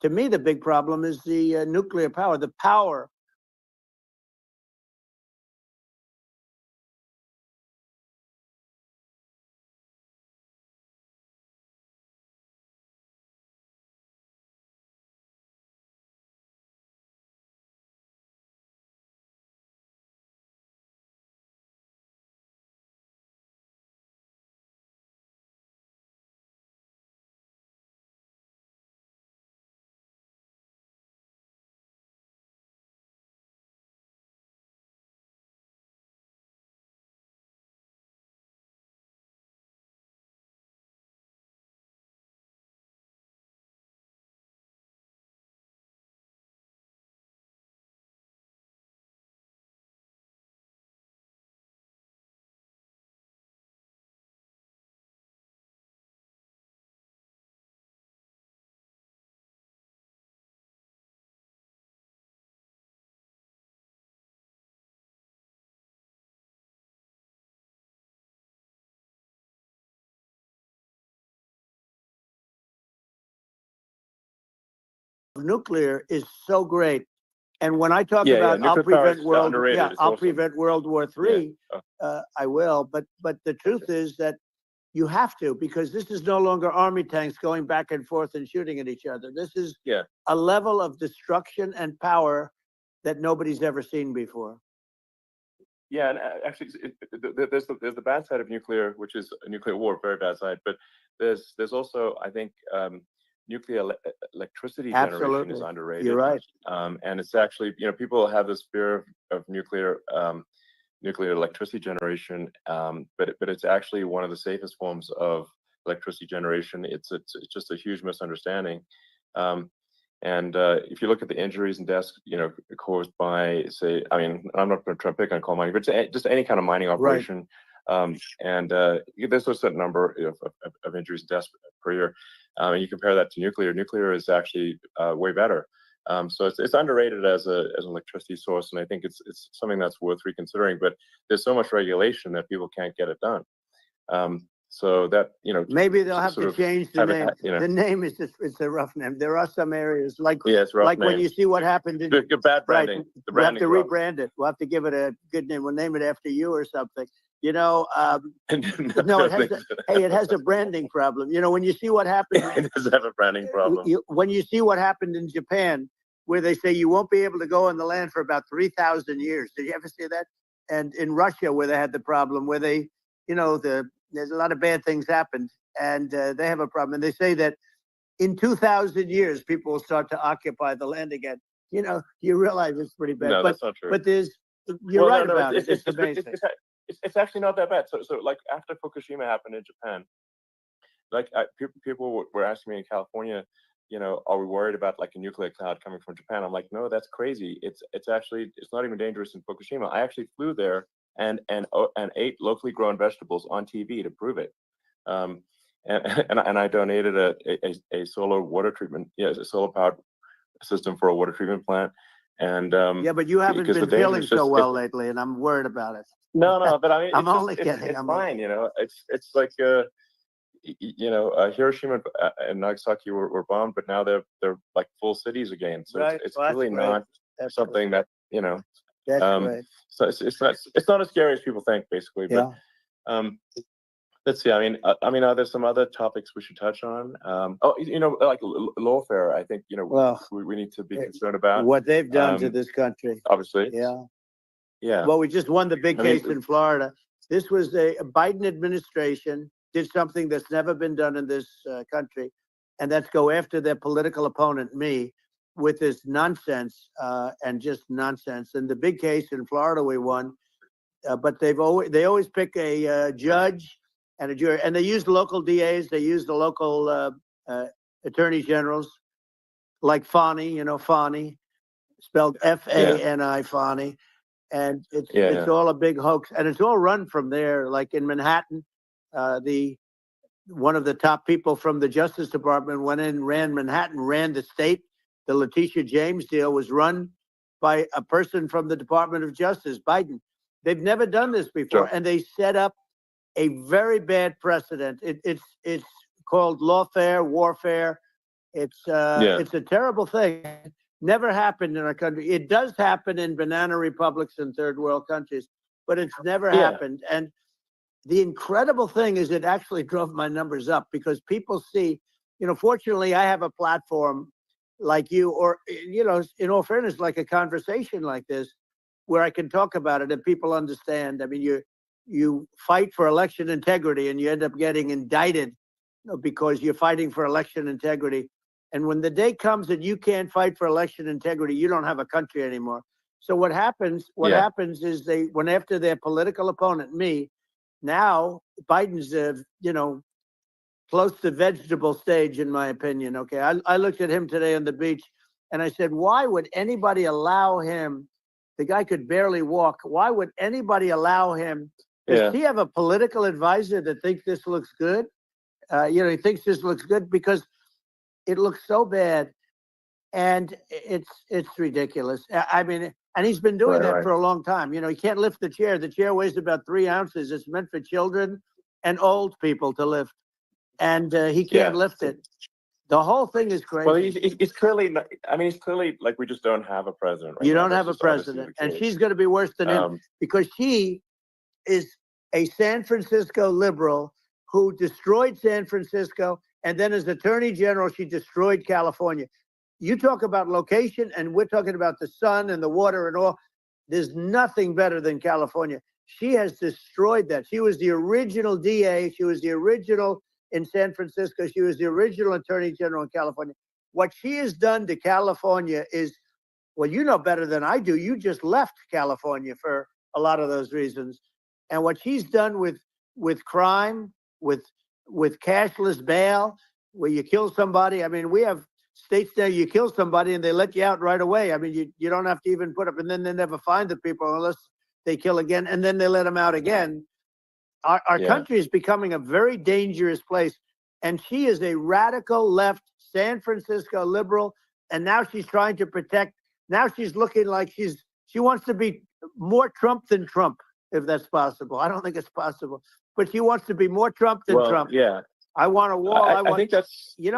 To me, the big problem is the nuclear power, the power. Nuclear is so great. And when I talk about I'll prevent World War III, I will. But the truth is that you have to, because this is no longer army tanks going back and forth and shooting at each other. This is a level of destruction and power that nobody's ever seen before. Yeah, and actually, there's the bad side of nuclear, which is a nuclear war, very bad side. But there's also, I think, nuclear electricity generation is underrated. You're right. And it's actually, people have this fear of nuclear electricity generation, but it's actually one of the safest forms of electricity generation. It's just a huge misunderstanding. And if you look at the injuries and deaths, caused by, say, I'm not going to try to pick on coal mining, but just any kind of mining operation. Right. And there's a certain number of injuries and deaths per year. And you compare that to nuclear. Nuclear is actually way better. So it's underrated as an electricity source, and I think it's something that's worth reconsidering. But there's so much regulation that people can't get it done. So that maybe they'll have to change the name. The name is it's a rough name. There are some areas like when you see what happened in bad branding. Right, the branding we'll have to rebrand it. We'll have to give it a good name. We'll name it after you or something. No, it has a branding problem. When you see what happened, it does have a branding problem. When you see what happened in Japan, where they say you won't be able to go on the land for about 3,000 years. Did you ever see that? And in Russia, where they had the problem, where they, there's a lot of bad things happened, and they have a problem. And they say that in 2,000 years, people will start to occupy the land again. You realize it's pretty bad. No, that's not true. But you're right about it. It's amazing. It's actually not that bad. So like after Fukushima happened in Japan, like people were asking me in California, are we worried about like a nuclear cloud coming from Japan? I'm like, no, that's crazy. It's not even dangerous in Fukushima. I actually flew there and ate locally grown vegetables on TV to prove it. And I donated a solar water treatment, a solar powered system for a water treatment plant. And but you haven't been feeling so well lately, and I'm worried about it. No, but I mean, I'm only kidding. It's fine, It's like Hiroshima and Nagasaki were bombed, but now they're like full cities again. So it's really not something that That's right. So it's not as scary as people think, basically. But let's see. I mean, are there some other topics we should touch on? Like lawfare. I think we need to be concerned about what they've done to this country. Obviously. Yeah. Well, we just won the big case in Florida. This was a Biden administration did something that's never been done in this country, and that's go after their political opponent, me, with this nonsense and just nonsense. And the big case in Florida we won, but they always pick a judge and a jury, and they use local DAs, they use the local attorney generals, like Fani, Fani, spelled F-A-N-I, Fani. And it's all a big hoax, and it's all run from there. Like in Manhattan, one of the top people from the Justice Department went in, ran Manhattan, ran the state. The Letitia James deal was run by a person from the Department of Justice, Biden. They've never done this before, and they set up a very bad precedent. It's called lawfare, warfare. It's a terrible thing. Never happened in our country. It does happen in banana republics and third world countries, but it's never happened. And the incredible thing is it actually drove my numbers up because people see, fortunately I have a platform like you, or, in all fairness, like a conversation like this, where I can talk about it and people understand. I mean, you fight for election integrity and you end up getting indicted because you're fighting for election integrity. And when the day comes that you can't fight for election integrity, you don't have a country anymore. So what happens is they went after their political opponent, me. Now Biden's, close to vegetable stage, in my opinion. Okay. I looked at him today on the beach and I said, why would anybody allow him? The guy could barely walk. Why would anybody allow him? Does he have a political advisor that thinks this looks good? He thinks this looks good because it looks so bad, and it's ridiculous. I mean, and he's been doing that for a long time. He can't lift the chair. The chair weighs about 3 ounces. It's meant for children and old people to lift, and he can't lift it. The whole thing is crazy. Well, he's clearly not, I mean, he's clearly like, we just don't have a president right You now. don't have a president, and she's going to be worse than him because she is a San Francisco liberal who destroyed San Francisco, and then as Attorney General, she destroyed California. You talk about location, and we're talking about the sun and the water and all. There's nothing better than California. She has destroyed that. She was the original DA. She was the original in San Francisco. She was the original Attorney General in California. What she has done to California is, well, you know better than I do. You just left California for a lot of those reasons. And what she's done with crime, with cashless bail, where you kill somebody. I mean, we have states there you kill somebody and they let you out right away. I mean, you don't have to even put up, and then they never find the people unless they kill again, and then they let them out again. Our country is becoming a very dangerous place, and she is a radical left San Francisco liberal, and now she's trying to protect. Now she's looking like she wants to be more Trump than Trump, if that's possible. I don't think it's possible, but she wants to be more Trump than Trump. Yeah, I want a wall. I think that's she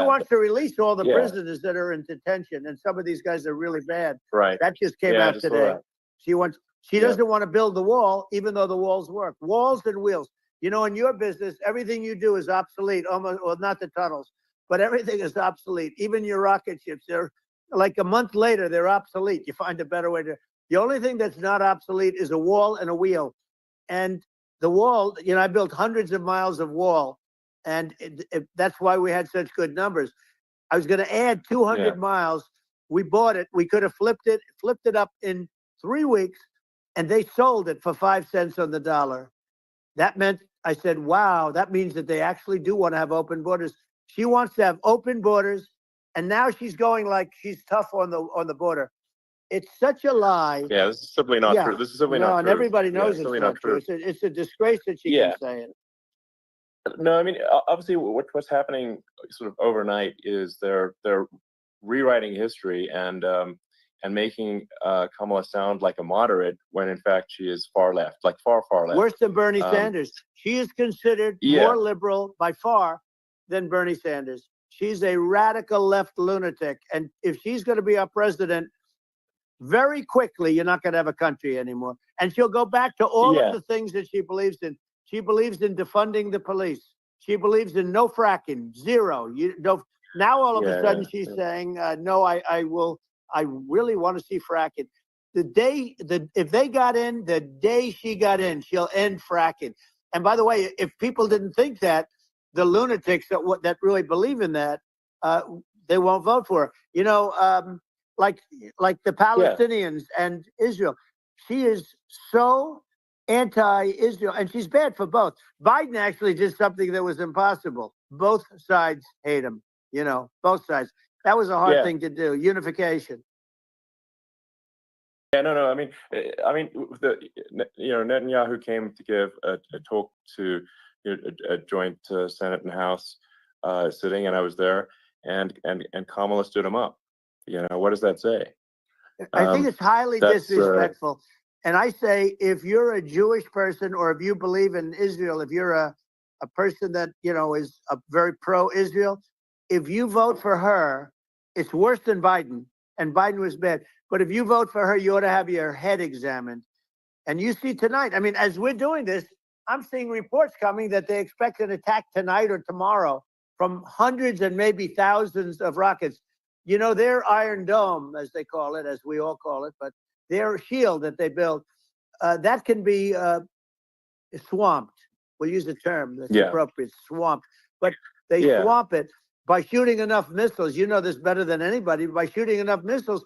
wants to release all the prisoners that are in detention, and some of these guys are really bad. Right. That just came out today. She doesn't want to build the wall, even though the walls work. Walls and wheels. In your business, everything you do is obsolete, almost, well, not the tunnels, but everything is obsolete. Even your rocket ships, they're like a month later, they're obsolete. You find a better way to. The only thing that's not obsolete is a wall and a wheel. And the wall, I built hundreds of miles of wall, and that's why we had such good numbers. I was going to add 200 miles. We bought it. We could have flipped it up in 3 weeks, and they sold it for 5 cents on the dollar. That meant, I said, wow, that means that they actually do want to have open borders. She wants to have open borders, and now she's going like she's tough on the border. It's such a lie. Yeah, this is simply not true. This is simply not true. And everybody knows it's not true. It's a disgrace that she can say it. No, I mean, obviously, what's happening sort of overnight is they're rewriting history and making Kamala sound like a moderate when in fact she is far left, like far left. Worse than Bernie Sanders. She is considered more liberal by far than Bernie Sanders. She's a radical left lunatic, and if she's going to be our president, very quickly you're not going to have a country anymore. And she'll go back to all of the things that she believes in. She believes in defunding the police. She believes in no fracking, zero. Now all of a sudden she's saying, no, I really want to see fracking. If they got in, the day she got in, she'll end fracking. And by the way, if people didn't think that, the lunatics that really believe in that, they won't vote for her. Like the Palestinians and Israel. She is so anti-Israel, and she's bad for both. Biden actually did something that was impossible. Both sides hate him, both sides. That was a hard thing to do, unification. Yeah, no. I mean, Netanyahu came to give a talk to a joint Senate and House sitting, and I was there, and Kamala stood him up. What does that say? I think it's highly disrespectful. And I say, if you're a Jewish person, or if you believe in Israel, if you're a person that, is a very pro-Israel, if you vote for her, it's worse than Biden, and Biden was bad. But if you vote for her, you ought to have your head examined. And you see tonight, I mean, as we're doing this, I'm seeing reports coming that they expect an attack tonight or tomorrow from hundreds and maybe thousands of rockets. You know, their Iron Dome, as they call it, as we all call it, but their shield that they built, that can be swamped. We'll use a term that's appropriate, swamped. But they swamp it by shooting enough missiles. You know this better than anybody. By shooting enough missiles,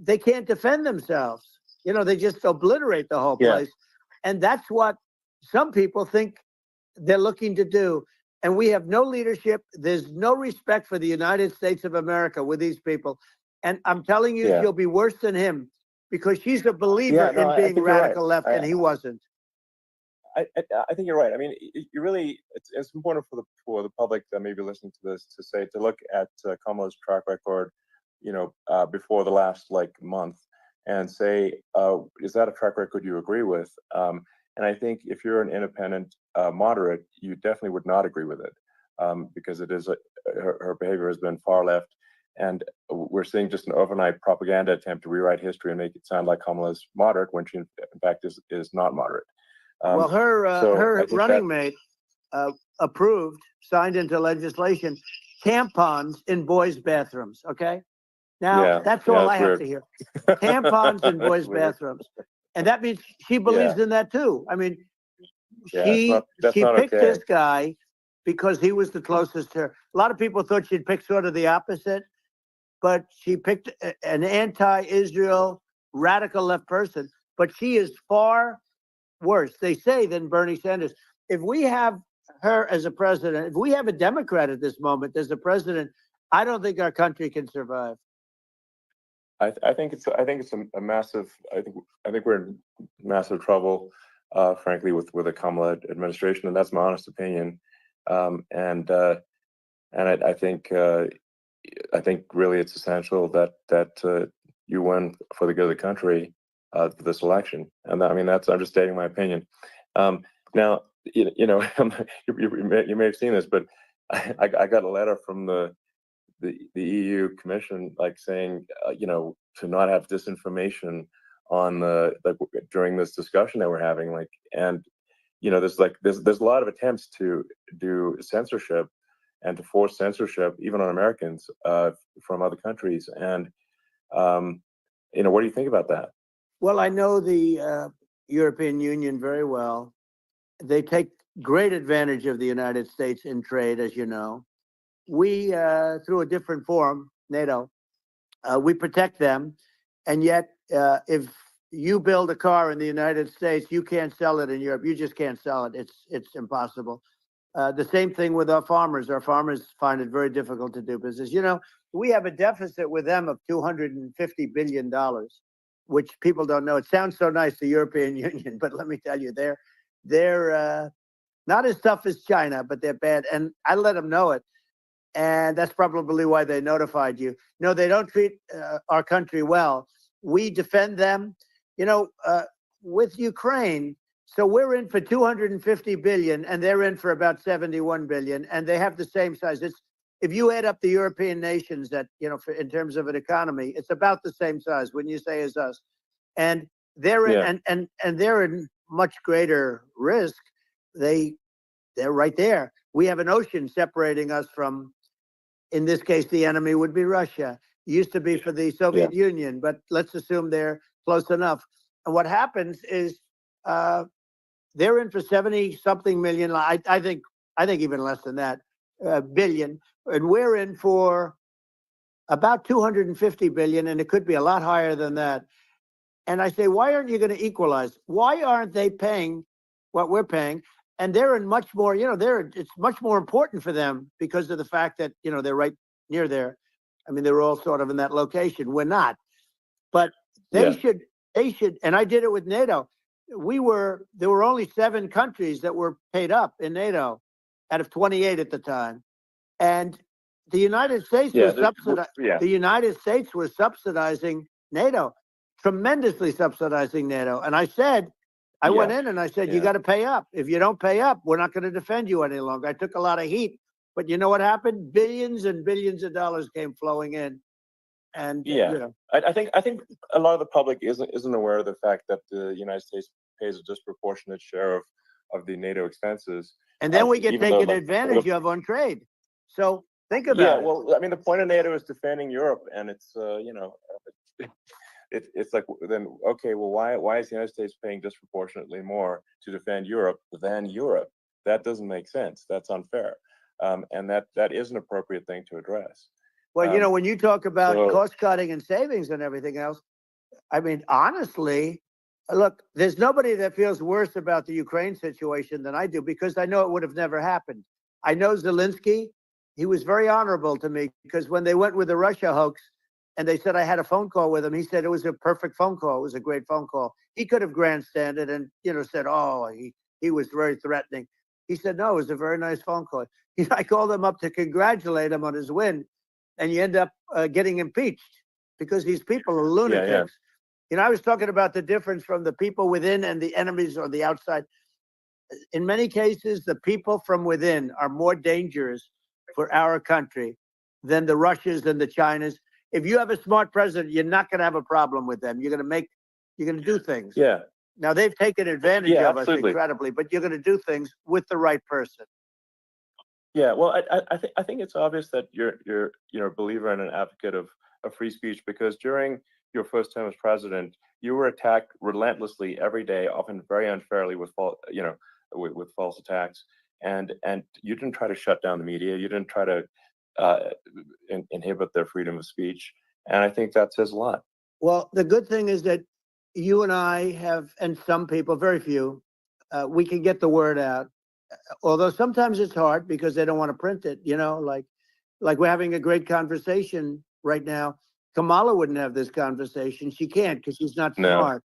they can't defend themselves. You know, they just obliterate the whole place. And that's what some people think they're looking to do. And we have no leadership. There's no respect for the United States of America with these people. And I'm telling you, she'll be worse than him, because she's a believer in being radical left, and he wasn't. I think you're right. I mean, you really, it's important for the public that may be listening to this to look at Kamala's track record, you know, before the last month, and say, is that a track record you agree with? And I think if you're an independent moderate, you definitely would not agree with it, because it is her behavior has been far left, and we're seeing just an overnight propaganda attempt to rewrite history and make it sound like Kamala's moderate when she in fact is not moderate. Well, her running mate approved, signed into legislation, tampons in boys' bathrooms. Okay, now that's all I have to hear. Tampons in boys' bathrooms, and that means she believes in that too. I mean, she picked this guy because he was the closest to her. A lot of people thought she'd pick sort of the opposite, but she picked an anti-Israel radical left person. But she is far worse, they say, than Bernie Sanders. If we have her as a president, if we have a Democrat at this moment as a president, I don't think our country can survive. I think it's a massive. I think we're in massive trouble, frankly, with the Kamala administration, and that's my honest opinion. And I think really it's essential that you win for the good of the country for this election, and I mean that's understating my opinion. Now, you know, you may have seen this, but I got a letter from the EU Commission, saying, you know, to not have disinformation on during this discussion that we're having, and you know, there's a lot of attempts to do censorship and to force censorship even on Americans from other countries, and you know, what do you think about that? Well, I know the European Union very well. They take great advantage of the United States in trade, as you know. We, through a different forum, NATO, we protect them. And yet, if you build a car in the United States, you can't sell it in Europe. You just can't sell it. It's impossible. The same thing with our farmers. Our farmers find it very difficult to do business. You know, we have a deficit with them of $250 billion, which people don't know. It sounds so nice, the European Union, but let me tell you, they're not as tough as China, but they're bad. And I let them know it. And that's probably why they notified you. No, they don't treat our country well. We defend them, you know, with Ukraine. So we're in for 250 billion, and they're in for about 71 billion, and they have the same size. If you add up the European nations that, you know, in terms of an economy, it's about the same size, when you say, as us. And they're in, and they're in much greater risk. They're right there. We have an ocean separating us from, in this case, the enemy would be Russia. It used to be for the Soviet Union, but let's assume they're close enough. And what happens is they're in for 70-something million. I think even less than that, billion. And we're in for about 250 billion, and it could be a lot higher than that. And I say, why aren't you going to equalize? Why aren't they paying what we're paying? And they're in much more, you know, it's much more important for them because of the fact that, you know, they're right near there. I mean, they're all sort of in that location. We're not. But they should, and I did it with NATO. There were only 7 countries that were paid up in NATO out of 28 at the time. And the United States was the United States was subsidizing NATO, tremendously subsidizing NATO. And I said, I went in and I said, you got to pay up. If you don't pay up, we're not going to defend you any longer. I took a lot of heat But you know what happened? Billions and billions of dollars came flowing in. And Yeah, you know, I think a lot of the public isn't aware of the fact that the United States pays a disproportionate share of the NATO expenses. and then we get even though, taken like, advantage of on trade. So think yeah, about it. well, I mean, the point of NATO is defending Europe, and it's it's like, then okay, well, why is the United States paying disproportionately more to defend Europe than Europe? That doesn't make sense. That's unfair, and that is an appropriate thing to address. Well, you know, when you talk about so- cost cutting and savings and everything else, I mean, honestly, look, there's nobody that feels worse about the Ukraine situation than I do, because I know it would have never happened. I know Zelensky, he was very honorable to me, because when they went with the Russia hoax and they said I had a phone call with him, he said it was a perfect phone call. It was a great phone call. He could have grandstanded and, you know, said, oh, he was very threatening. He said, no, it was a very nice phone call. I called him up to congratulate him on his win, and you end up getting impeached because these people are lunatics. Yeah. You know, I was talking about the difference from the people within and the enemies on the outside. In many cases, the people from within are more dangerous for our country than the Russians and the Chinas. If you have a smart president, you're not going to have a problem with them. You're going to do things. Yeah. Now, they've taken advantage of absolutely. us incredibly, but you're going to do things with the right person. Yeah, well, I think it's obvious that you're a believer and an advocate of free speech, because during your first term as president, you were attacked relentlessly every day, often very unfairly with with false attacks, and you didn't try to shut down the media. You didn't try to inhibit their freedom of speech, and I think that says a lot. Well, the good thing is that you and I have, and some people, very few, we can get the word out. Although sometimes it's hard because they don't want to print it, you know, like we're having a great conversation right now. Kamala wouldn't have this conversation. She can't, because she's not smart.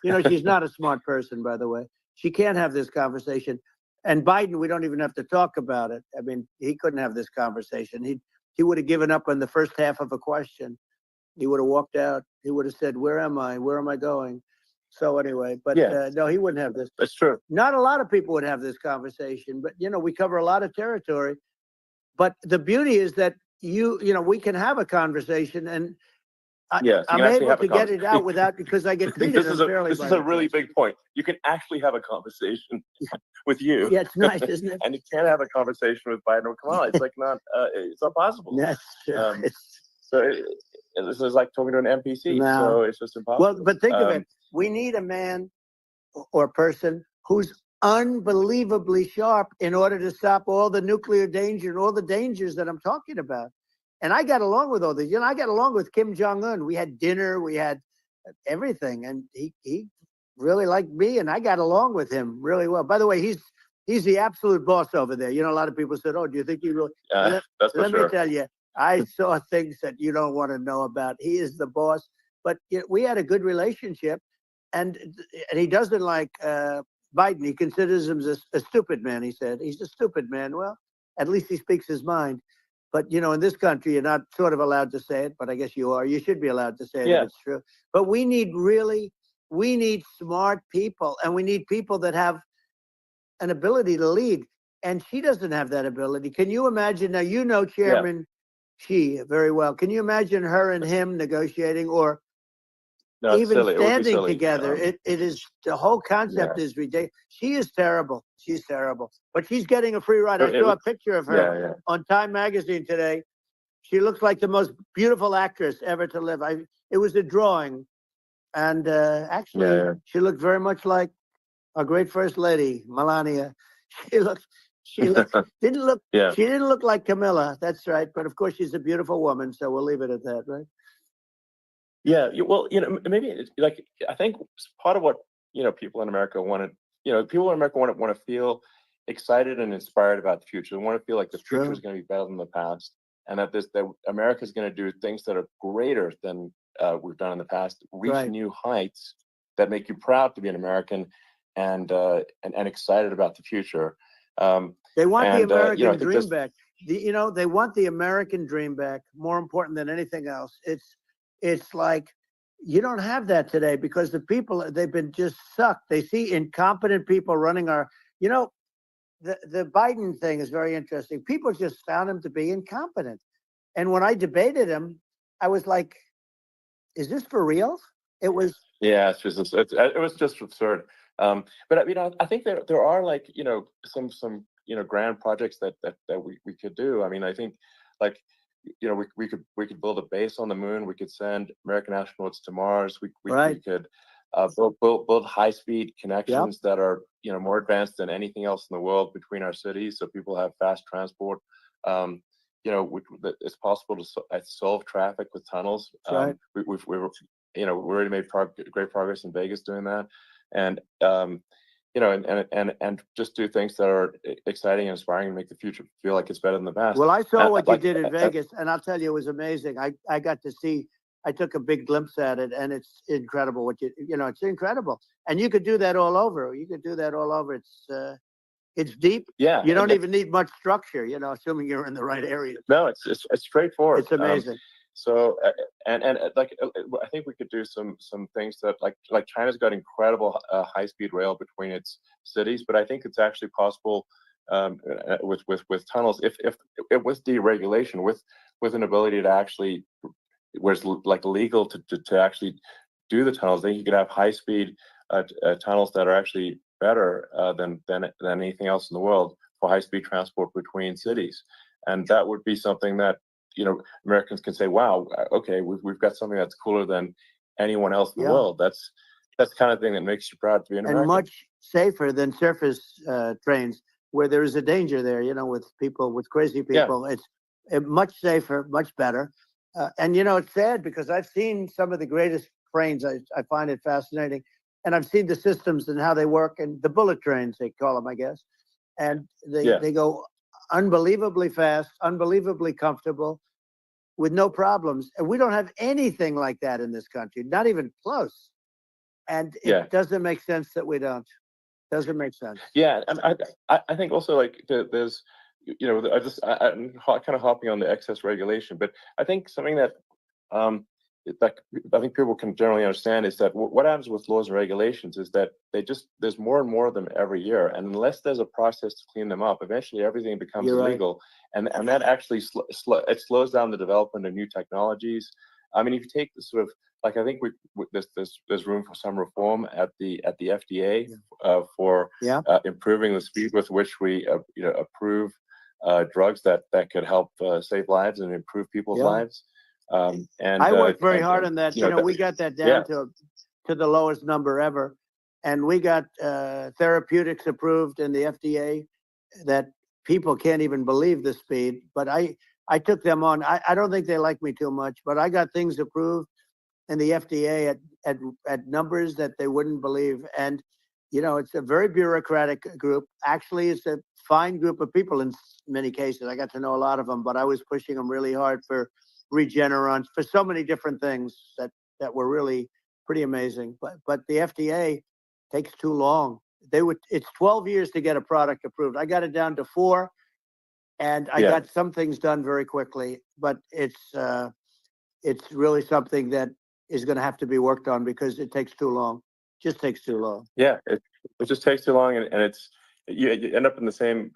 You know, she's not a smart person, by the way. She can't have this conversation. And Biden, we don't even have to talk about it. I mean, he couldn't have this conversation. He would have given up on the first half of a question. He would have walked out. He would have said, where am I? Where am I going? So anyway, but no, he wouldn't have this. That's true. Not a lot of people would have this conversation, but, you know, we cover a lot of territory. But the beauty is that you know, we can have a conversation, and I'm able to get it out without, because I get treated unfairly. This is a really big point. You can actually have a conversation with you. Yeah, it's nice, isn't it? And you can't have a conversation with Biden or Kamala. It's like it's not possible. That's this is like talking to an NPC. No. So it's just impossible. Well, but think of it. We need a man or person who's unbelievably sharp in order to stop all the nuclear danger and all the dangers that I'm talking about. And I got along with all these. You know, I got along with Kim Jong-un. We had dinner, we had everything, and he really liked me, and I got along with him really well. By the way, he's the absolute boss over there. You know, a lot of people said, "Oh, do you think he really?" That's for let sure. me tell you, I saw things that you don't want to know about. He is the boss. But you know, we had a good relationship, and he doesn't like Biden. He considers him a stupid man. He said he's a stupid man. Well, at least he speaks his mind. But, you know, in this country, you're not sort of allowed to say it, but I guess you are. You should be allowed to say it if it's true. But we need smart people, and we need people that have an ability to lead. And she doesn't have that ability. Can you imagine? Now, you know Chairman Xi very well. Can you imagine her and him negotiating, or even standing together? It is, the whole concept is ridiculous. She is terrible. She's terrible. But she's getting a free ride. I saw a picture of her on Time Magazine today. She looks like the most beautiful actress ever to live. It was a drawing. And actually, she looked very much like our great First Lady, Melania. She didn't look like Camilla. That's right. But of course, she's a beautiful woman. So we'll leave it at that, right? Yeah, well, you know, maybe it's like, I think part of what, you know, people in America want to feel excited and inspired about the future. They want to feel like the future is going to be better than the past, and that America is going to do things that are greater than we've done in the past, reach new heights that make you proud to be an American, and excited about the future. They want the American dream back. They want the American dream back, more important than anything else. It's like, you don't have that today, because the people, they've been just sucked. They see incompetent people running the Biden thing is very interesting. People just found him to be incompetent. And when I debated him, I was like, is this for real? It was. Yeah, it was just absurd. But I mean, I think there are, like, some grand projects that we could do. I mean, I think, like, we could build a base on the moon. We could send American astronauts to Mars. We could build high-speed connections that are more advanced than anything else in the world between our cities, so people have fast transport. It's possible to solve traffic with tunnels. Right. We've already made great progress in Vegas doing that, and and just do things that are exciting and inspiring and make the future feel like it's better than the past. Well, I saw what you did in Vegas, and I'll tell you, it was amazing. I got to see. I took a big glimpse at it, and it's incredible. It's incredible, and you could do that all over. You could do that all over. It's deep. Yeah. You don't even need much structure, assuming you're in the right area. No, it's straightforward. It's amazing. So like, I think we could do some things that, like China's got incredible high-speed rail between its cities, but I think it's actually possible with tunnels, if with deregulation, with an ability to actually, where it's like legal to actually do the tunnels. Then you could have high-speed tunnels that are actually better than anything else in the world for high-speed transport between cities, and that would be something that Americans can say, wow, okay, we've got something that's cooler than anyone else in the world. That's the kind of thing that makes you proud to be an American. And much safer than surface trains, where there is a danger there, with crazy people. It's much safer, much better. And it's sad, because I've seen some of the greatest trains. I find it fascinating. And I've seen the systems and how they work, and the bullet trains, they call them, I guess. And they go unbelievably fast, unbelievably comfortable, with no problems. And we don't have anything like that in this country, not even close. And it doesn't make sense that we don't. Doesn't make sense. Yeah, and I think also, like, there's, I'm kind of hopping on the excess regulation, but I think something that I think people can generally understand is that what happens with laws and regulations is that there's more and more of them every year, and unless there's a process to clean them up, eventually everything becomes illegal, and that actually it slows down the development of new technologies. I mean, if you take the sort of, like, I think there's room for some reform at the FDA for improving the speed with which we approve drugs that could help save lives and improve people's lives. And I worked very hard on that. We got that down to the lowest number ever, and we got therapeutics approved in the FDA that people can't even believe the speed. But I took them on. I don't think they like me too much, but I got things approved in the FDA at numbers that they wouldn't believe. And it's a very bureaucratic group. Actually, it's a fine group of people in many cases. I got to know a lot of them, but I was pushing them really hard for Regeneron, for so many different things that were really pretty amazing. But the FDA takes too long. It's 12 years to get a product approved. I got it down to 4, and I got some things done very quickly. But it's really something that is going to have to be worked on, because it takes too long. Just takes too long. Yeah, it just takes too long, and it's you end up in the same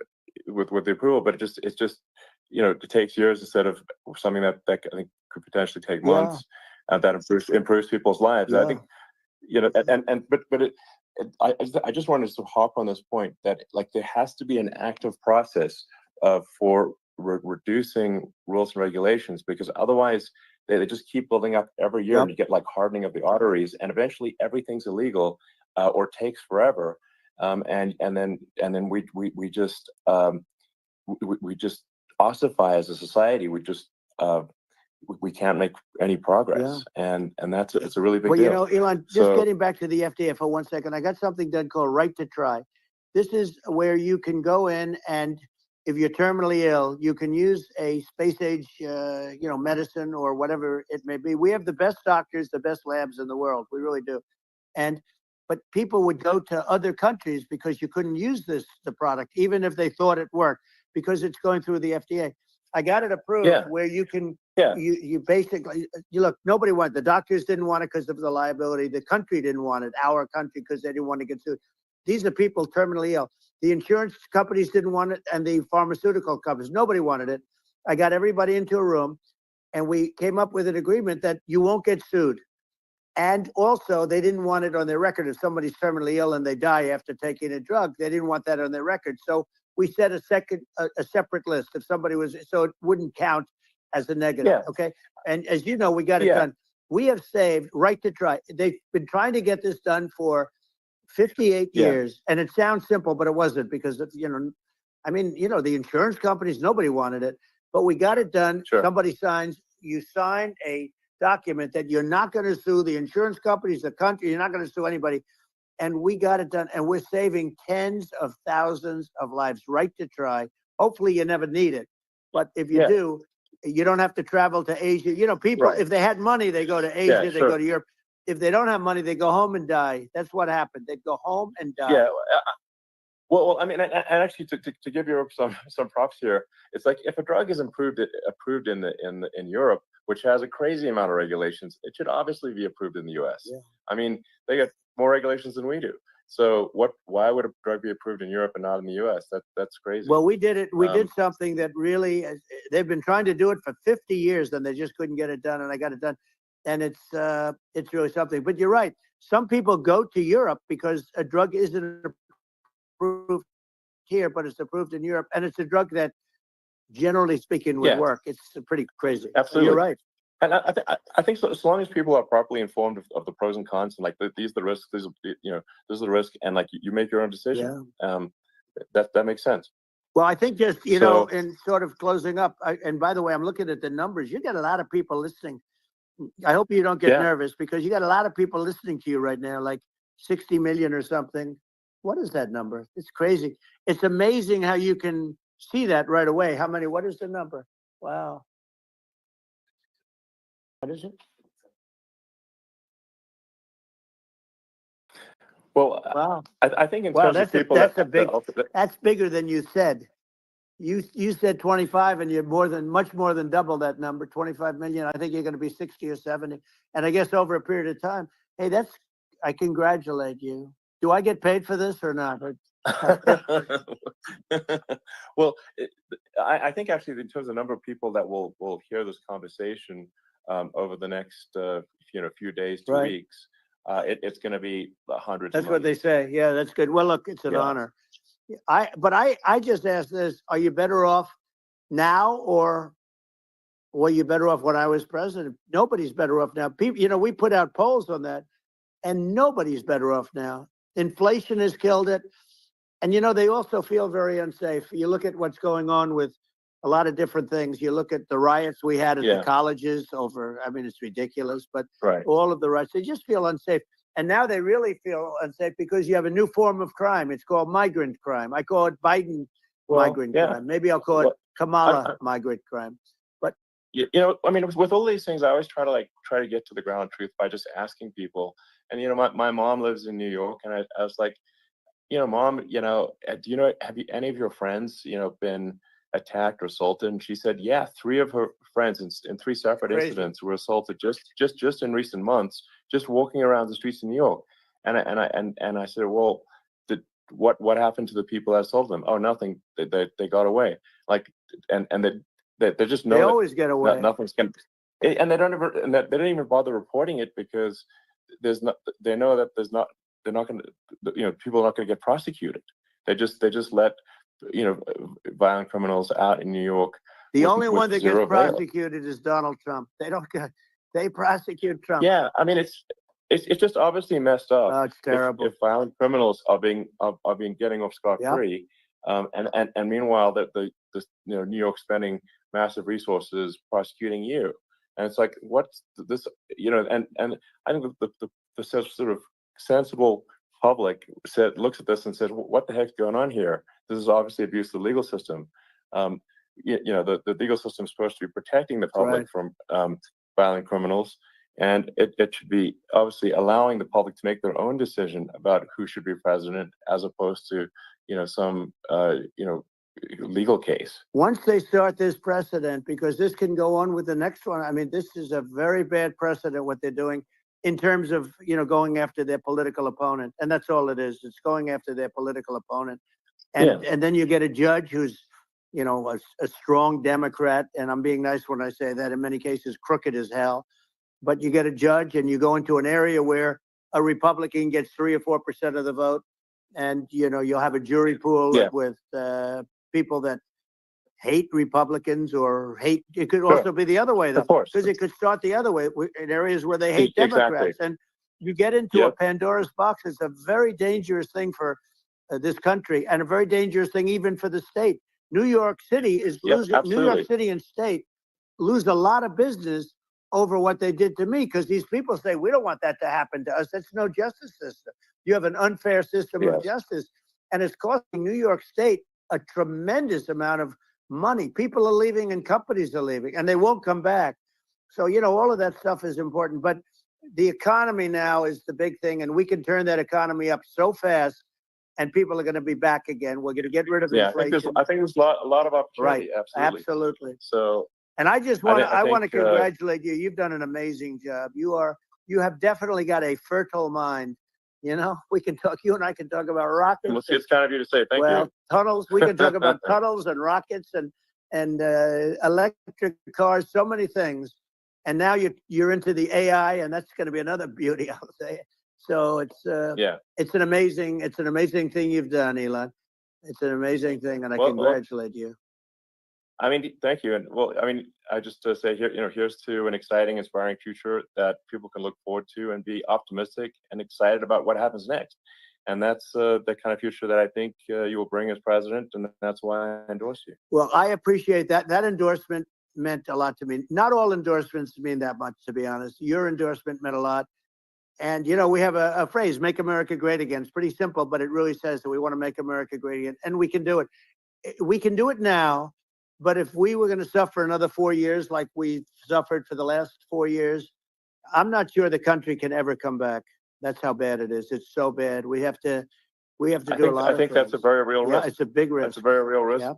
with the approval, but it's just it takes years instead of something that I think could potentially take months, and that improves people's lives. I think I just wanted to hop on this point that, like, there has to be an active process for reducing rules and regulations, because otherwise they just keep building up every year, and you get, like, hardening of the arteries, and eventually everything's illegal or takes forever, and then we just ossify as a society. We can't make any progress, and it's a really big deal. Elon, just getting back to the FDA for 1 second, I got something done called Right to Try. This is where you can go in, and if you're terminally ill, you can use a space age, medicine or whatever it may be. We have the best doctors, the best labs in the world. We really do. But people would go to other countries because you couldn't use the product, even if they thought it worked, because it's going through the FDA. I got it approved where you can, you basically, look, nobody wanted, the doctors didn't want it because of the liability. The country didn't want it, our country, because they didn't want to get sued. These are people terminally ill. The insurance companies didn't want it, and the pharmaceutical companies, nobody wanted it. I got everybody into a room, and we came up with an agreement that you won't get sued. And also, they didn't want it on their record. If somebody's terminally ill and they die after taking a drug, they didn't want that on their record. So we set a separate list if somebody was, so it wouldn't count as a negative. Yeah. Okay. And as you know, we got it done. We have saved right to try. They've been trying to get this done for 58 years, and it sounds simple, but it wasn't, because I mean, the insurance companies, nobody wanted it, but we got it done. Sure. Somebody signs, you sign a document that you're not going to sue the insurance companies, the country, you're not going to sue anybody. And we got it done, and we're saving tens of thousands of lives. Right to try. Hopefully you never need it, but if you do, you don't have to travel to Asia. People, if they had money, they go to Asia, they go to Europe. If they don't have money, they go home and die. That's what happened. They'd go home and die. Yeah. Well, I mean, and actually, to give Europe some props here, it's like if a drug is approved in Europe, which has a crazy amount of regulations, it should obviously be approved in the U.S. Yeah. I mean, they get more regulations than we do. So why would a drug be approved in Europe and not in the U.S.? That's crazy. Well, we did it. We did something that really, they've been trying to do it for 50 years, and they just couldn't get it done, and I got it done. And it's really something. But you're right. Some people go to Europe because a drug isn't approved here, but it's approved in Europe, and it's a drug that, generally speaking, would work. It's pretty crazy. Absolutely, you're right. And I think so, as long as people are properly informed of the pros and cons, and like these are the risks, this is the risk, and like you make your own decision. That makes sense. Well, I think just in sort of closing up, and by the way, I'm looking at the numbers. You got a lot of people listening. I hope you don't get nervous, because you got a lot of people listening to you right now, like 60 million or something. What is that number? It's crazy. It's amazing how you can see that right away. How many? What is the number? Wow. What is it? Well, wow. I think in terms of people, that's bigger than you said. You said 25, and you're much more than double that number, 25 million. I think you're going to be 60 or 70. And I guess over a period of time, hey, I congratulate you. Do I get paid for this or not? Well, I think actually in terms of the number of people that will hear this conversation over the next few days to weeks, it's going to be hundreds. That's what they say. Yeah, that's good. Well, look, it's an honor. I just asked this: are you better off now, or were you better off when I was president? Nobody's better off now. People, we put out polls on that, and nobody's better off now. Inflation has killed it. And, they also feel very unsafe. You look at what's going on with a lot of different things. You look at the riots we had at the colleges over, I mean, it's ridiculous, but all of the riots, they just feel unsafe. And now they really feel unsafe because you have a new form of crime. It's called migrant crime. I call it Biden migrant crime. Maybe I'll call it Kamala migrant crime. But I mean, with all these things, I always try to get to the ground truth by just asking people. And my mom lives in New York, and I was like, Mom, have any of your friends, been attacked or assaulted? And she said, yeah, 3 of her friends in 3 separate incidents were assaulted just in recent months, just walking around the streets in New York. And I said, well, what happened to the people that assaulted them? Oh, nothing. They got away. Like, and they just know they always get away. Nothing's going. And they don't even bother reporting it because they know that they're not going to, people are not going to get prosecuted. They just let, violent criminals out in New York. The only one that gets prosecuted is Donald Trump. They prosecute Trump. Yeah, I mean, it's just obviously messed up. Oh, it's terrible. If violent criminals are getting off scot-free, and meanwhile the New York spending massive resources prosecuting you, and it's like, what's this? And I think the sort of sensible public looks at this and says, what the heck's going on here? This is obviously abuse of the legal system. The legal system is supposed to be protecting the public from violent criminals, and it should be obviously allowing the public to make their own decision about who should be president, as opposed to some legal case. Once they start this precedent, because this can go on with the next one. I mean, this is a very bad precedent what they're doing in terms of going after their political opponent, and that's all it is. It's going after their political opponent. And then you get a judge who's, you know, a strong Democrat, and I'm being nice when I say that, in many cases crooked as hell. But you get a judge and you go into an area where a Republican gets 3 or 4% of the vote, and you know you'll have a jury pool with people that hate Republicans or hate. It could also be the other way, though, because it could start the other way in areas where they hate Democrats, and you get into a Pandora's box. It's a very dangerous thing for this country, and a very dangerous thing even for the state. New York City is losing. New York City and state lose a lot of business over what they did to me, because these people say, we don't want that to happen to us. That's no justice system. You have an unfair system of justice, and it's costing New York State a tremendous amount of money. People are leaving and companies are leaving, and they won't come back. So, you know, all of that stuff is important, but the economy now is the big thing, and we can turn that economy up so fast, and people are going to be back again. We're going to get rid of inflation. I think there's a lot of opportunity. Right. Absolutely. So, and I just want to, I want to congratulate you. You've done an amazing job. You have definitely got a fertile mind. You know, we can talk, you and I can talk about rockets. Well, it's kind of you to say, thank you. Tunnels, we can talk about tunnels and rockets and electric cars, so many things. And now you're into the AI, and that's going to be another beauty, I'll say. So it's an amazing thing you've done, Elon. It's an amazing thing, and I congratulate you. I mean, thank you. And well, I mean, I just say here, you know, here's to an exciting, inspiring future that people can look forward to and be optimistic and excited about what happens next. And that's the kind of future that I think you will bring as president, and that's why I endorse you. Well, I appreciate that. That endorsement meant a lot to me. Not all endorsements mean that much, to be honest. Your endorsement meant a lot. And, you know, we have a phrase, make America great again. It's pretty simple, but it really says that we want to make America great again. And we can do it. We can do it now. But if we were going to suffer another 4 years like we suffered for the last 4 years, I'm not sure the country can ever come back. That's how bad it is. It's so bad. We have to do a lot of things. I think that's a very real risk. It's a big risk. That's a very real risk. Yeah.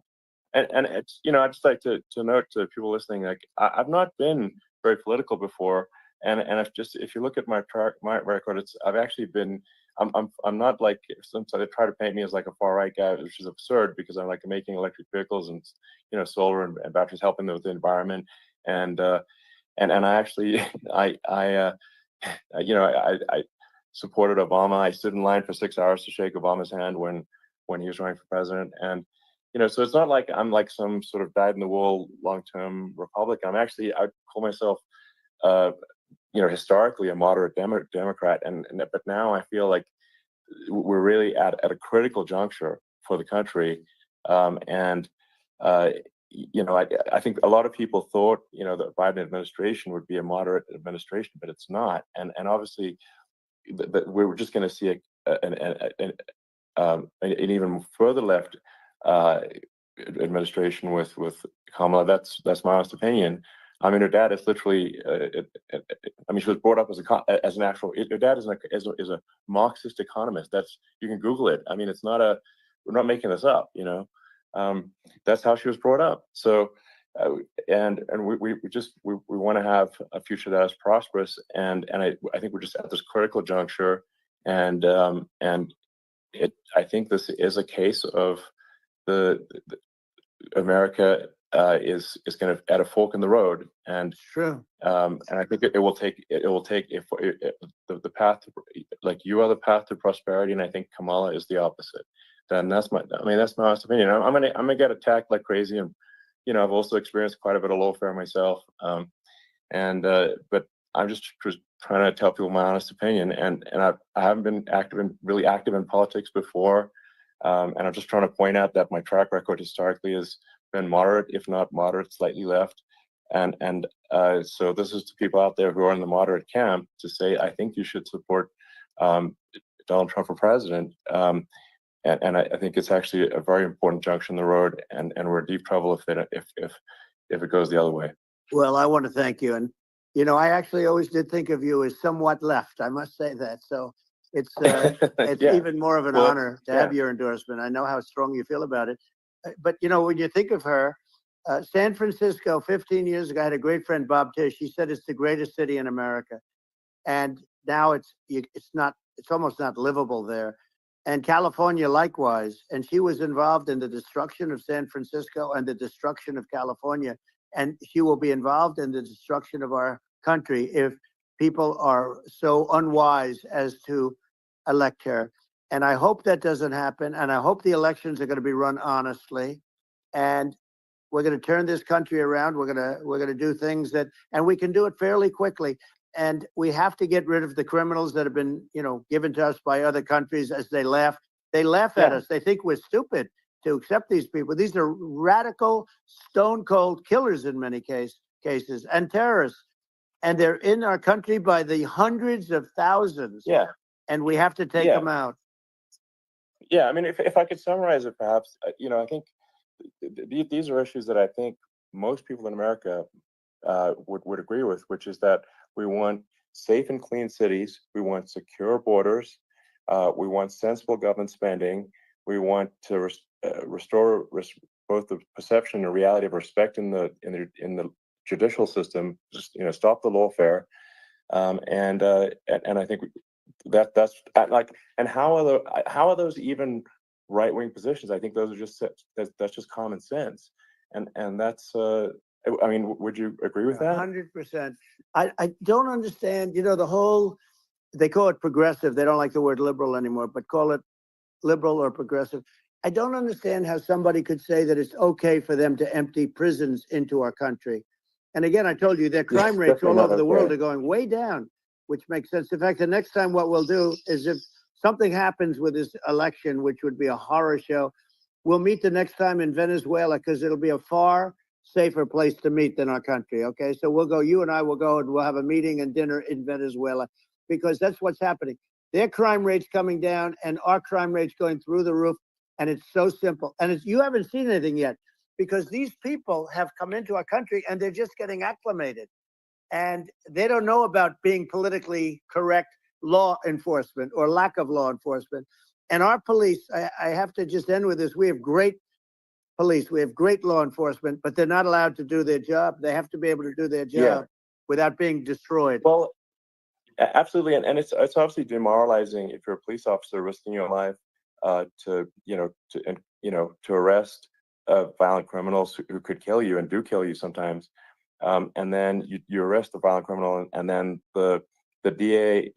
And it's, you know, I'd just like to note to people listening, like I've not been very political before. And if you look at my record, I've actually been, I'm not like, sometimes they try to paint me as like a far right guy, which is absurd, because I'm like making electric vehicles and, you know, solar and batteries, helping them with the environment. And I actually, I supported Obama. I stood in line for 6 hours to shake Obama's hand when he was running for president. And, you know, so it's not like I'm like some sort of dyed in the wool long-term Republican. I call myself, you know, historically a moderate Democrat, but now I feel like we're really at a critical juncture for the country, you know, I think a lot of people thought, you know, the Biden administration would be a moderate administration, but it's not, and obviously, we're just going to see an even further left administration with Kamala. That's my honest opinion. I mean, her dad is literally. I mean, she was brought up as an actual. Her dad is a Marxist economist. You can Google it. I mean, it's not we're not making this up. You know, that's how she was brought up. So, and we want to have a future that is prosperous. And I think we're just at this critical juncture. And I think this is a case of the America. Is kind of at a fork in the road, and true. And I think it will take the path to, like, you are the path to prosperity, and I think Kamala is the opposite. Then that's my honest opinion. I'm gonna get attacked like crazy, and you know, I've also experienced quite a bit of lawfare myself, but I'm just trying to tell people my honest opinion, and I haven't been really active in politics before, and I'm just trying to point out that my track record historically is been moderate, if not moderate, slightly left, and so this is to people out there who are in the moderate camp to say, I think you should support Donald Trump for president, and I think it's actually a very important junction in the road, and we're in deep trouble if it goes the other way. Well, I want to thank you, and you know, I actually always did think of you as somewhat left. I must say that. So it's even more of an honor to have your endorsement. I know how strong you feel about it. But, you know, when you think of her, San Francisco, 15 years ago, I had a great friend, Bob Tish. He said it's the greatest city in America. And now it's almost not livable there. and California likewise. And she was involved in the destruction of San Francisco and the destruction of California. And she will be involved in the destruction of our country if people are so unwise as to elect her. And I hope that doesn't happen. And I hope the elections are going to be run honestly. And we're going to turn this country around. We're going to do things that, and we can do it fairly quickly. And we have to get rid of the criminals that have been, given to us by other countries as they laugh. They laugh at us. They think we're stupid to accept these people. These are radical, stone cold killers in many cases and terrorists. And they're in our country by the hundreds of thousands. Yeah. And we have to take them out. Yeah. I mean, if I could summarize it, perhaps, I think these are issues that I think most people in America would agree with, which is that we want safe and clean cities. We want secure borders. We want sensible government spending. We want to restore both the perception and reality of respect in the judicial system. Just stop the lawfare, and I think that's like. And how are those even right-wing positions? I think those are that's just common sense, and that's. I mean, would you agree with that? 100%. I don't understand. The whole. They call it progressive. They don't like the word liberal anymore, but call it liberal or progressive. I don't understand how somebody could say that it's okay for them to empty prisons into our country. And again, I told you their crime rates all over the world are going way down, which makes sense. In fact, the next time what we'll do is if something happens with this election, which would be a horror show, we'll meet the next time in Venezuela because it'll be a far safer place to meet than our country. Okay, so we'll go, you and I will go and we'll have a meeting and dinner in Venezuela because that's what's happening. Their crime rates coming down and our crime rates going through the roof. And it's so simple. And you haven't seen anything yet because these people have come into our country and they're just getting acclimated. And they don't know about being politically correct law enforcement or lack of law enforcement. And our police, I have to just end with this. We have great police. We have great law enforcement, but they're not allowed to do their job. They have to be able to do their job without being destroyed. Well, absolutely. And it's obviously demoralizing if you're a police officer risking your life to arrest violent criminals who could kill you and do kill you sometimes, and then you arrest the violent criminal, and then the DA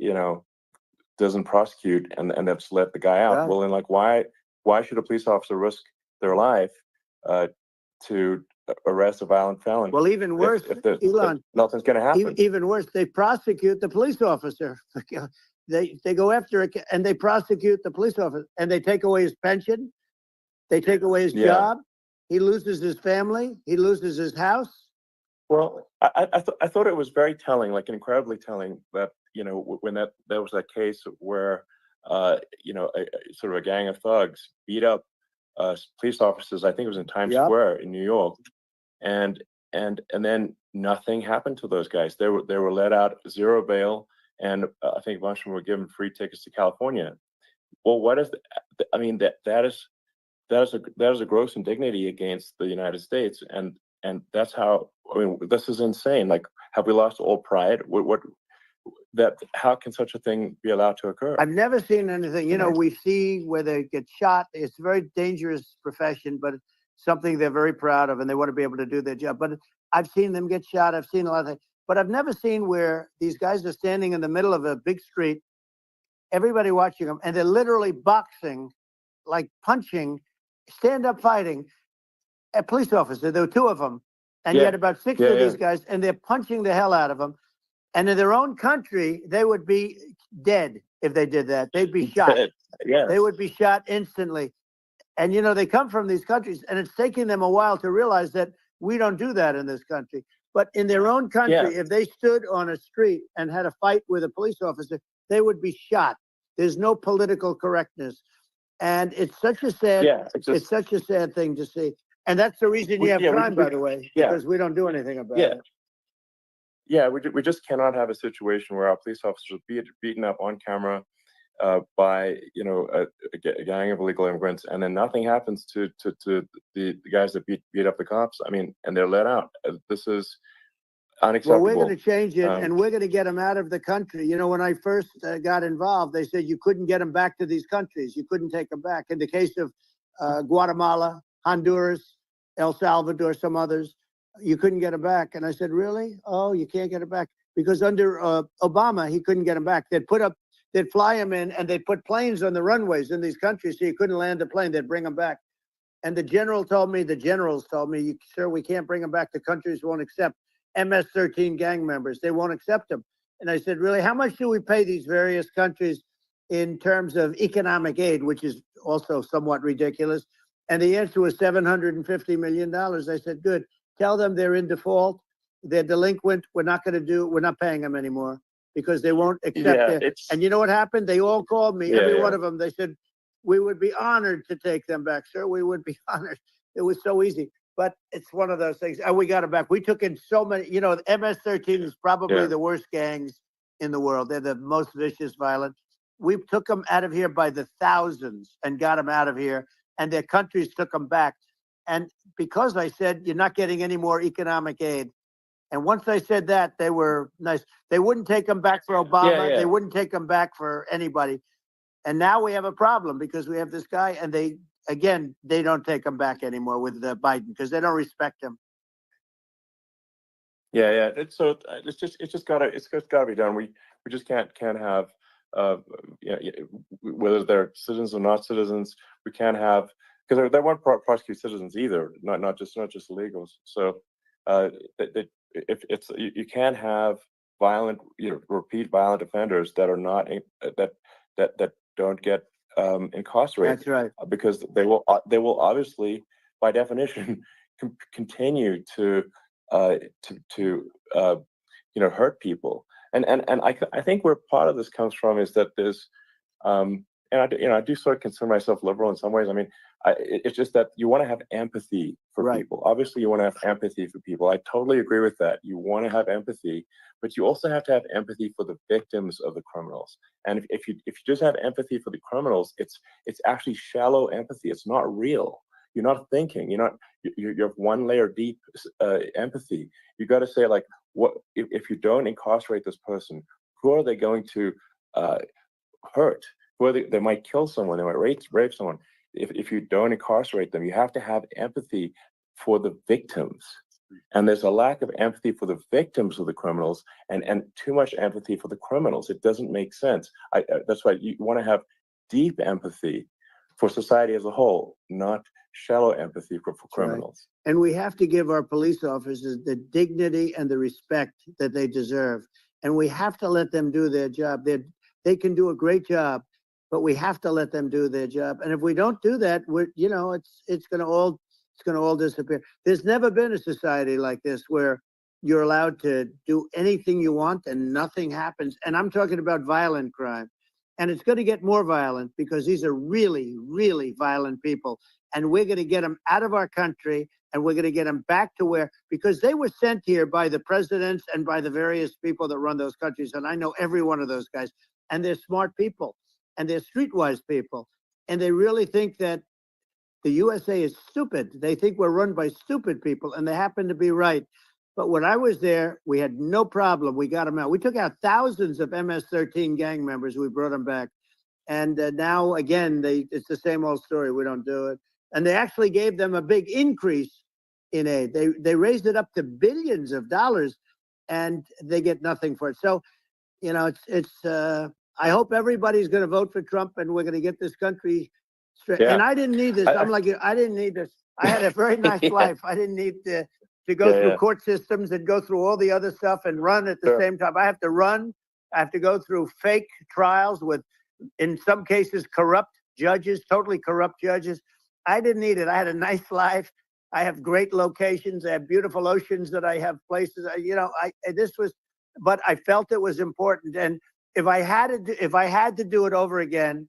doesn't prosecute and they've just let the guy out. Well, then why should a police officer risk their life to arrest a violent felon? Well, even worse, Elon, if nothing's going to happen. Even worse, they prosecute the police officer. They go after it and they prosecute the police officer and they take away his pension. They take away his job. He loses his family. He loses his house. Well, I thought it was very telling, like incredibly telling, that when there was that case where sort of a gang of thugs beat up police officers. I think it was in Times Square in New York, and then nothing happened to those guys. They were let out, zero bail. And I think a bunch of them were given free tickets to California. Well, what is I mean, that is a gross indignity against the United States, and that's how. I mean, this is insane. Like, have we lost all pride? How can such a thing be allowed to occur? I've never seen anything. We see where they get shot. It's a very dangerous profession, but it's something they're very proud of, and they want to be able to do their job. But I've seen them get shot. I've seen a lot of things. But I've never seen where these guys are standing in the middle of a big street, everybody watching them, and they're literally boxing, like punching, stand-up fighting a police officer. There were two of them, and you had about six of these guys, and they're punching the hell out of them. And in their own country, they would be dead if they did that. They'd be shot. They would be shot instantly. And, they come from these countries, and it's taking them a while to realize that we don't do that in this country. But in their own country, if they stood on a street and had a fight with a police officer, they would be shot. There's no political correctness. And it's such a sad, it's such a sad thing to see. And that's the reason you have crime, by the way, because we don't do anything about it. Yeah, we just cannot have a situation where our police officers are beaten up on camera by a gang of illegal immigrants, and then nothing happens to the guys that beat up the cops. I mean, and they're let out. This is, unacceptable. Well, we're going to change it, and we're going to get them out of the country. You know, when I first got involved, they said you couldn't get them back to these countries. You couldn't take them back. In the case of Guatemala, Honduras, El Salvador, some others, you couldn't get them back. And I said, really? Oh, you can't get them back? Because under Obama, he couldn't get them back. They'd fly them in, and they'd put planes on the runways in these countries so you couldn't land a plane. They'd bring them back. And the generals told me, sir, we can't bring them back. The countries won't accept MS-13 gang members. They won't accept them. And I said, really, how much do we pay these various countries in terms of economic aid, which is also somewhat ridiculous? And the answer was $750 million. I said, good. Tell them they're in default. They're delinquent. We're not paying them anymore because they won't accept it. And you know what happened? They all called me, every one of them. They said, we would be honored to take them back, sir. We would be honored. It was so easy. But it's one of those things. And we got it back. We took in so many, you know, MS-13 is probably the worst gangs in the world. They're the most vicious, violent. We took them out of here by the thousands and got them out of here. And their countries took them back. And because I said, you're not getting any more economic aid. And once I said that, they were nice. They wouldn't take them back for Obama. They wouldn't take them back for anybody. And now we have a problem because we have this guy, and they don't take him back anymore with Biden because they don't respect him. It's just gotta be done. We just can't have whether they're citizens or not citizens. We can't have, because they won't prosecute citizens either, not just illegals. So you can't have violent, repeat violent offenders that are not that don't get incarcerated. That's right. Because they will obviously, by definition, continue to hurt people. And I think where part of this comes from is that there's and I do sort of consider myself liberal in some ways. I mean, it's just that you want to have empathy for people. Obviously, you want to have empathy for people. I totally agree with that. You want to have empathy, but you also have to have empathy for the victims of the criminals. And if you just have empathy for the criminals, it's actually shallow empathy. It's not real. You're not thinking. You're one layer deep empathy. You got to say, like, what if you don't incarcerate this person? Who are they going to hurt? They might kill someone. They might rape someone. If you don't incarcerate them, you have to have empathy for the victims. And there's a lack of empathy for the victims of the criminals, and too much empathy for the criminals. It doesn't make sense. That's why you want to have deep empathy for society as a whole, not shallow empathy for criminals. Right. And we have to give our police officers the dignity and the respect that they deserve. And we have to let them do their job. They can do a great job, but we have to let them do their job. And if we don't do that, it's going to all disappear. There's never been a society like this where you're allowed to do anything you want and nothing happens. And I'm talking about violent crime. And it's going to get more violent because these are really, really violent people. And we're going to get them out of our country, and we're going to get them back to because they were sent here by the presidents and by the various people that run those countries. And I know every one of those guys. And they're smart people, and they're streetwise people. And they really think that the USA is stupid. They think we're run by stupid people, and they happen to be right. But when I was there, we had no problem. We got them out. We took out thousands of MS-13 gang members. We brought them back. And now, again, it's the same old story. We don't do it. And they actually gave them a big increase in aid. They raised it up to billions of dollars, and they get nothing for it. So, I hope everybody's going to vote for Trump, and we're going to get this country straight. Yeah. And I didn't need this. I didn't need this. I had a very nice life. I didn't need to go through court systems and go through all the other stuff and run at the same time. I have to run. I have to go through fake trials with, in some cases, corrupt judges, totally corrupt judges. I didn't need it. I had a nice life. I have great locations. I have beautiful oceans that I have places. But I felt it was important. And if I had to do it over again,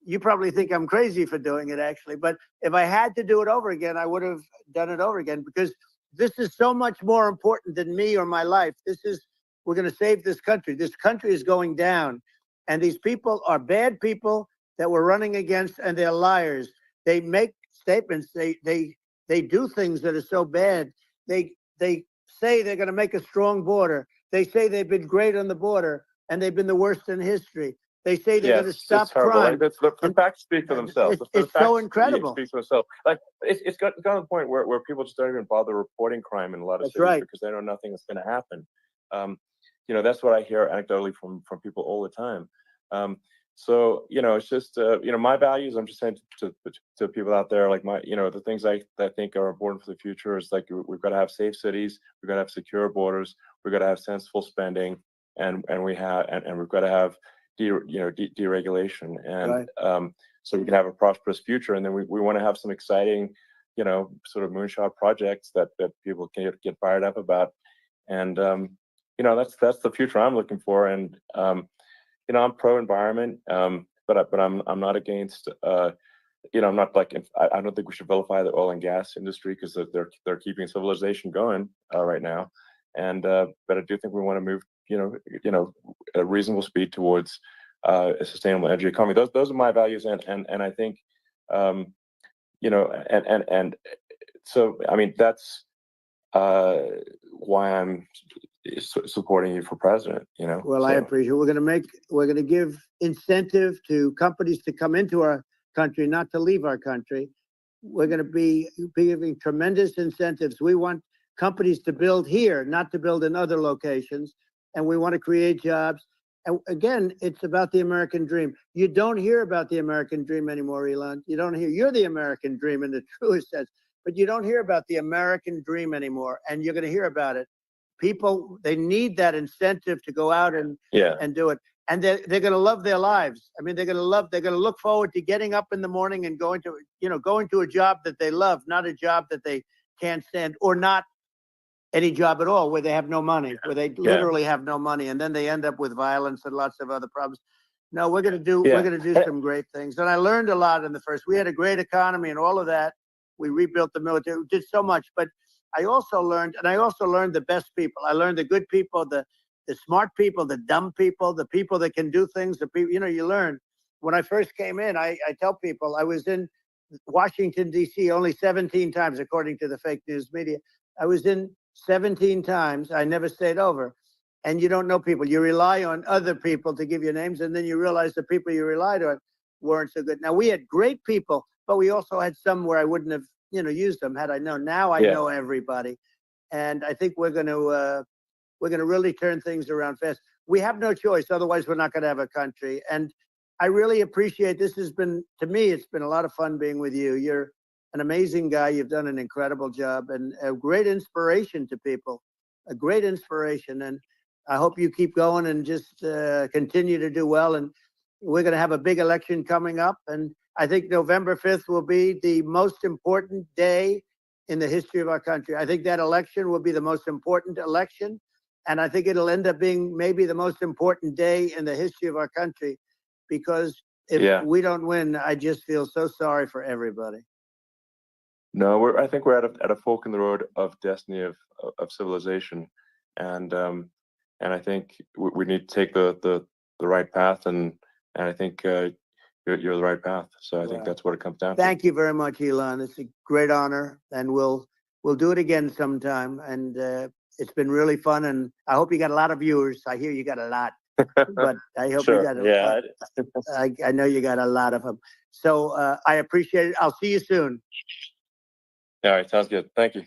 you probably think I'm crazy for doing it, actually. But if I had to do it over again, I would have done it over again, because this is so much more important than me or my life. We're going to save this country. This country is going down. And these people are bad people that we're running against, and they're liars. They make statements. They do things that are so bad. They say they're going to make a strong border. They say they've been great on the border, and they've been the worst in history. They say they're going to stop crime. Like, the facts speak for themselves. It's so incredible. Speak for themselves. Like it's got to the point where people just don't even bother reporting crime in a lot of cities because they know nothing is going to happen. That's what I hear anecdotally from people all the time. So it's just my values. I'm just saying to people out there, like the things I think are important for the future is like we've got to have safe cities, we've got to have secure borders, we've got to have sensible spending, and we've got to have deregulation, and so we can have a prosperous future. And then we want to have some exciting, sort of moonshot projects that people can get fired up about. And that's the future I'm looking for. And I'm pro environment, but I'm not against. I'm not like I don't think we should vilify the oil and gas industry because they're keeping civilization going right now. And but I do think we want to move at a reasonable speed towards a sustainable energy economy. Those are my values, and I think and so I mean that's why I'm supporting you for president. Well, I appreciate it. We're going to give incentive to companies to come into our country, not to leave our country. We're going to be giving tremendous incentives. We want companies to build here, not to build in other locations. And we want to create jobs. And again, it's about the American dream. You don't hear about the American dream anymore, Elon. You don't hear. You're the American dream in the truest sense, but you don't hear about the American dream anymore. And you're going to hear about it. People, they need that incentive to go out and do it. And they're going to love their lives. I mean, they're going to look forward to getting up in the morning and going to a job that they love, not a job that they can't stand, or not any job at all where they have no money, where they literally have no money, and then they end up with violence and lots of other problems. No, we're going to do some great things. And I learned a lot in the first. We had a great economy and all of that. We rebuilt the military. We did so much, but I also learned the best people. I learned the good people, the smart people, the dumb people, the people that can do things. The people, you learn. When I first came in, I tell people I was in Washington, D.C. only 17 times, according to the fake news media. I was in 17 times. I never stayed over. And you don't know people. You rely on other people to give you names, and then you realize the people you relied on weren't so good. Now, we had great people, but we also had some where I wouldn't have, used them had I known. Now I know everybody. And I think we're going to really turn things around fast. We have no choice. Otherwise, we're not going to have a country. And I really appreciate this. To me, it's been a lot of fun being with you. You're an amazing guy. You've done an incredible job and a great inspiration to people, a great inspiration. And I hope you keep going and just continue to do well. And we're going to have a big election coming up. And I think November 5th will be the most important day in the history of our country. I think that election will be the most important election. And I think it'll end up being maybe the most important day in the history of our country, because if we don't win, I just feel so sorry for everybody. No, I think we're at a fork in the road of destiny of civilization, and I think we need to take the right path, and I think you're the right path. So I think that's what it comes down to. Thank you very much, Elon. It's a great honor, and we'll do it again sometime. And it's been really fun, and I hope you got a lot of viewers. I hear you got a lot, but I hope you got a lot. I know you got a lot of them. So I appreciate it. I'll see you soon. All right, sounds good. Thank you.